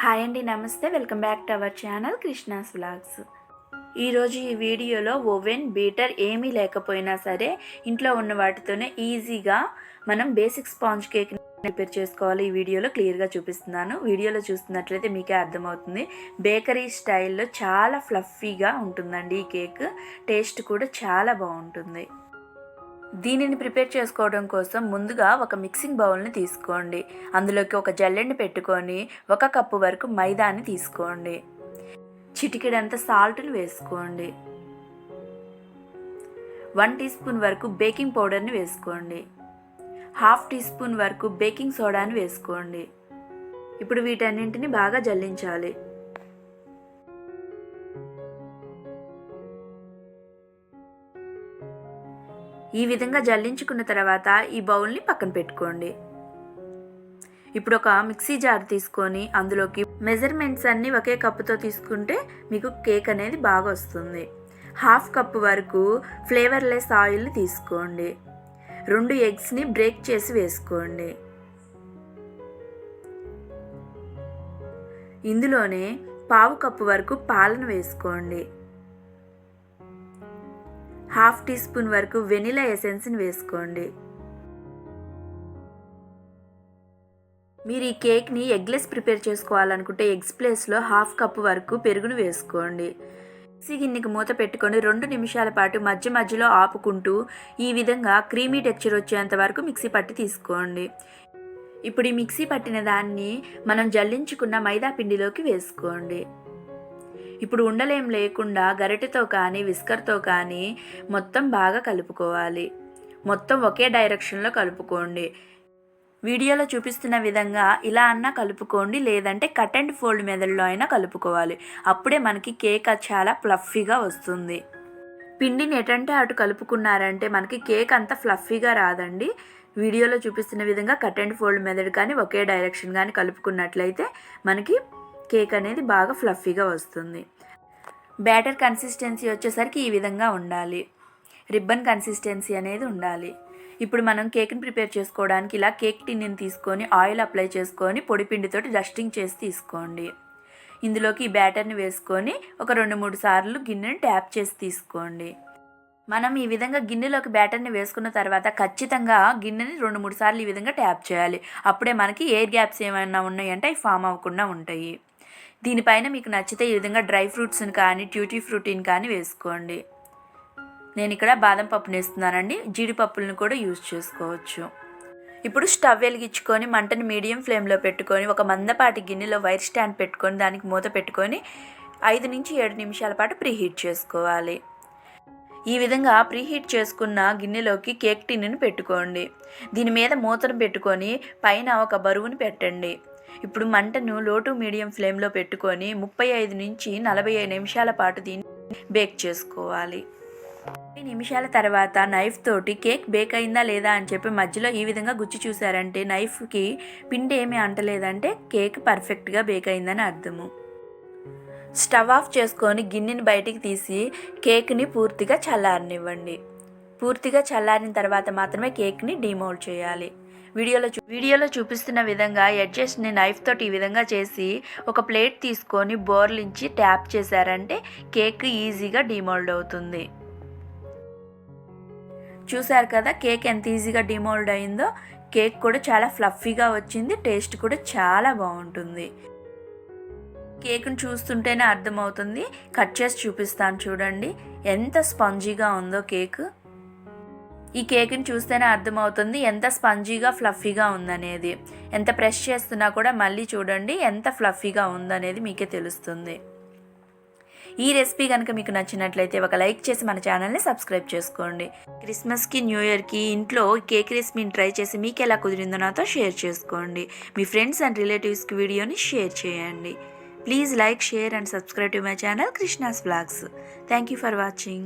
Hi అండి, నమస్తే. Welcome back to our channel Krishna's vlogs. ఈరోజు ఈ వీడియోలో ఓవెన్ బీటర్ ఏమీ లేకపోయినా సరే ఇంట్లో ఉన్న వాటితోనే ఈజీగా మనం బేసిక్ స్పాంజ్ కేక్ని ప్రిపేర్ చేసుకోవాలి. ఈ వీడియోలో క్లియర్గా చూపిస్తున్నాను. వీడియోలో చూస్తున్నట్లయితే మీకే అర్థమవుతుంది. బేకరీ స్టైల్లో చాలా ఫ్లఫీగా ఉంటుందండి ఈ కేక్. టేస్ట్ కూడా చాలా బాగుంటుంది. దీనిని ప్రిపేర్ చేసుకోవడం కోసం ముందుగా ఒక మిక్సింగ్ బౌల్ని తీసుకోండి. అందులోకి ఒక జల్లెడని పెట్టుకొని 1 కప్పు వరకు మైదాని తీసుకోండి. చిటికెడంత సాల్ట్ని వేసుకోండి. 1 టీ స్పూన్ వరకు బేకింగ్ పౌడర్ని వేసుకోండి. 1/2 టీ స్పూన్ వరకు బేకింగ్ సోడాని వేసుకోండి. ఇప్పుడు వీటన్నింటిని బాగా జల్లించాలి. ఈ విధంగా జల్లించుకున్న తర్వాత ఈ బౌల్ని పక్కన పెట్టుకోండి. ఇప్పుడు ఒక మిక్సీ జార్ తీసుకొని అందులోకి మెజర్మెంట్స్ అన్నీ ఒకే కప్పుతో తీసుకుంటే మీకు కేక్ అనేది బాగా వస్తుంది. 1/2 కప్పు వరకు ఫ్లేవర్లెస్ ఆయిల్ని తీసుకోండి. 2 ఎగ్స్ని బ్రేక్ చేసి వేసుకోండి. ఇందులోనే 1/2 కప్పు వరకు పాలను వేసుకోండి. 1/2 టీ స్పూన్ వరకు వెనిలా ఎసెన్స్ని వేసుకోండి. మీరు ఈ కేక్ని ఎగ్లెస్ ప్రిపేర్ చేసుకోవాలనుకుంటే ఎగ్స్ ప్లేస్లో 1/2 కప్పు వరకు పెరుగును వేసుకోండి. మిక్సీ గిన్నెకి మూత పెట్టుకొని 2 నిమిషాల పాటు మధ్య మధ్యలో ఆపుకుంటూ ఈ విధంగా క్రీమీ టెక్స్చర్ వచ్చేంత వరకు మిక్సీ పట్టి తీసుకోండి. ఇప్పుడు ఈ మిక్సీ పట్టిన దాన్ని మనం జల్లించుకున్న మైదా పిండిలోకి వేసుకోండి. ఇప్పుడు ఉండలేం లేకుండా గరిటెతో కానీ విస్కర్తో కానీ మొత్తం బాగా కలుపుకోవాలి. మొత్తం ఒకే డైరెక్షన్లో కలుపుకోండి. వీడియోలో చూపిస్తున్న విధంగా ఇలా అన్నా కలుపుకోండి, లేదంటే కట్ అండ్ ఫోల్డ్ మెథడ్లో అయినా కలుపుకోవాలి. అప్పుడే మనకి కేక్ చాలా ఫ్లఫీగా వస్తుంది. పిండిని ఎటంటే అటు కలుపుకున్నారంటే మనకి కేక్ అంత ఫ్లఫీగా రాదండి. వీడియోలో చూపిస్తున్న విధంగా కట్ అండ్ ఫోల్డ్ మెథడ్ కానీ ఒకే డైరెక్షన్ కానీ కలుపుకున్నట్లయితే మనకి కేక్ అనేది బాగా ఫ్లఫీగా వస్తుంది. బ్యాటర్ కన్సిస్టెన్సీ వచ్చేసరికి ఈ విధంగా ఉండాలి. రిబ్బన్ కన్సిస్టెన్సీ అనేది ఉండాలి. ఇప్పుడు మనం కేక్ని ప్రిపేర్ చేసుకోవడానికి ఇలా కేక్ టిన్ని తీసుకొని ఆయిల్ అప్లై చేసుకొని పొడి పిండితోటి డస్టింగ్ చేసి తీసుకోండి. ఇందులోకి ఈ బ్యాటర్ని వేసుకొని ఒక 2-3 సార్లు గిన్నెని ట్యాప్ చేసి తీసుకోండి. మనం ఈ విధంగా గిన్నెలోకి బ్యాటర్ని వేసుకున్న తర్వాత ఖచ్చితంగా గిన్నెని 2-3 సార్లు ఈ విధంగా ట్యాప్ చేయాలి. అప్పుడే మనకి ఎయిర్ గ్యాప్స్ ఏమైనా ఉన్నాయంటే అవి ఫామ్ అవ్వకుండా ఉంటాయి. దీనిపైన మీకు నచ్చితే ఈ విధంగా డ్రై ఫ్రూట్స్ని కానీ ట్యూటీ ఫ్రూటీని కానీ వేసుకోండి. నేను ఇక్కడ బాదం పప్పుని వేస్తున్నానండి. జీడిపప్పులను కూడా యూజ్ చేసుకోవచ్చు. ఇప్పుడు స్టవ్ వెలిగించుకొని మంటని మీడియం ఫ్లేమ్లో పెట్టుకొని ఒక మందపాటి గిన్నెలో వైర్ స్టాండ్ పెట్టుకొని దానికి మూత పెట్టుకొని 5 నుంచి 7 నిమిషాల పాటు ప్రీహీట్ చేసుకోవాలి. ఈ విధంగా ప్రీహీట్ చేసుకున్న గిన్నెలోకి కేక్ టిన్నుని పెట్టుకోండి. దీని మీద మూతను పెట్టుకొని పైన ఒక బరువుని పెట్టండి. ఇప్పుడు మంటను లో టు మీడియం ఫ్లేమ్లో పెట్టుకొని 35 నుంచి 45 నిమిషాల పాటు దీన్ని బేక్ చేసుకోవాలి. 30 నిమిషాల తర్వాత నైఫ్ తోటి కేక్ బేక్ అయిందా లేదా అని చెప్పి మధ్యలో ఈ విధంగా గుచ్చి చూసారంటే నైఫ్కి పిండి ఏమీ అంటలేదంటే కేక్ పర్ఫెక్ట్గా బేక్ అయిందని అర్థము. స్టవ్ ఆఫ్ చేసుకొని గిన్నెని బయటికి తీసి కేక్ని పూర్తిగా చల్లారనివ్వండి. పూర్తిగా చల్లారిన తర్వాత మాత్రమే కేక్ని డీమోల్డ్ చేయాలి. వీడియోలో చూపిస్తున్న విధంగా ఎడ్జెస్ట్ని నైఫ్ తోటి ఈ విధంగా చేసి ఒక ప్లేట్ తీసుకొని బోర్లించి ట్యాప్ చేశారంటే కేక్ ఈజీగా డీమోల్డ్ అవుతుంది. చూసారు కదా కేక్ ఎంత ఈజీగా డీమోల్డ్ అయిందో. కేక్ కూడా చాలా ఫ్లఫీగా వచ్చింది. టేస్ట్ కూడా చాలా బాగుంటుంది. కేక్ను చూస్తుంటేనే అర్థమవుతుంది. కట్ చేసి చూపిస్తాను చూడండి ఎంత స్పాంజీగా ఉందో కేక్. ఈ కేక్ని చూస్తేనే అర్థమవుతుంది ఎంత స్పంజీగా ఫ్లఫీగా ఉందనేది. ఎంత ప్రెస్ చేస్తున్నా కూడా మళ్ళీ చూడండి ఎంత ఫ్లఫీగా ఉందనేది మీకే తెలుస్తుంది. ఈ రెసిపీ కనుక మీకు నచ్చినట్లయితే ఒక లైక్ చేసి మన ఛానల్ని సబ్స్క్రైబ్ చేసుకోండి. క్రిస్మస్కి న్యూ ఇయర్కి ఇంట్లో కేక్ రెసిపీని ట్రై చేసి మీకు ఎలా కుదిరిందో నాతో షేర్ చేసుకోండి. మీ ఫ్రెండ్స్ అండ్ రిలేటివ్స్కి వీడియోని షేర్ చేయండి. Please like, share and subscribe to my channel Krishna's Vlogs. Thank you for watching.